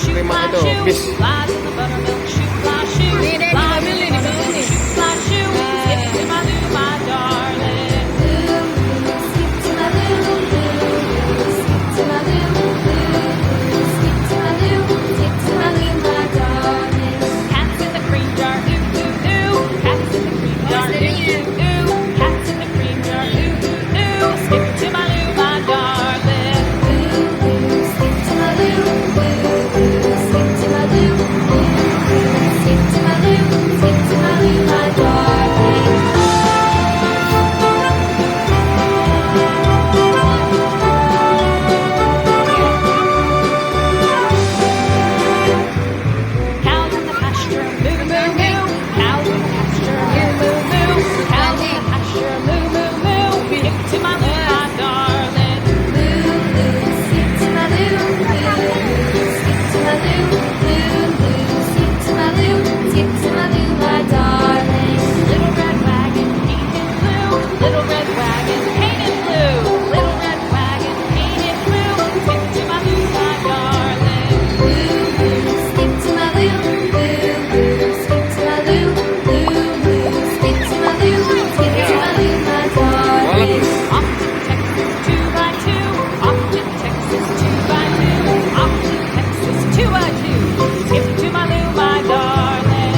buttermilk cream ito. Bis. Flies in the buttermilk shoe, fly shoe. Hindi, hindi, Flies in mabili, the buttermilk mabili. shoe, fly shoe. Skip to my loo, my darling. Skip to my loo, skip to my loo, skip to my loo, skip to my loo, my darling. Cats in the cream jar, ooh, ooh, ooh. Cats in the cream jar, ooh, ooh, ooh. Cats in the cream jar, ooh, ooh, ooh. Skip to my loo, my darling. Skip to my loo, skip to my loo, skip to my loo, skip to my loo, my darling. Cows in the pasture, moo, moo, moo. Cows in the pasture, moo, moo, moo. Cows in the pasture, moo, moo, moo. Skip to my loo, my darling. Skip to my loo, skip to my loo, skip to my loo, skip to my loo, my darling. Little red wagon, painted blue. Little red wagon, painted blue. Little red wagon, painted blue. Skip to my loo, my darling. Skip to my loo, skip to my loo, skip to my loo, skip to my loo, my darling. Off to Texas, 2x2. Off to Texas, 2x2. Off to Texas, 2x2. Skip to my loo, my darling.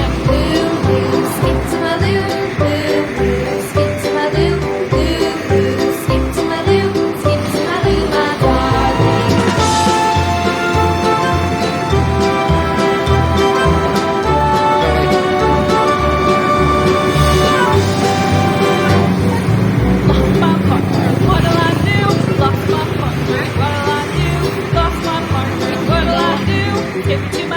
Skip to my loo, skip to my loo, skip to my loo, skip to my loo, my darling. Lost my partner, what'll I do? Lost my partner, what'll I do? Lost my partner, what'll I do? Skip to my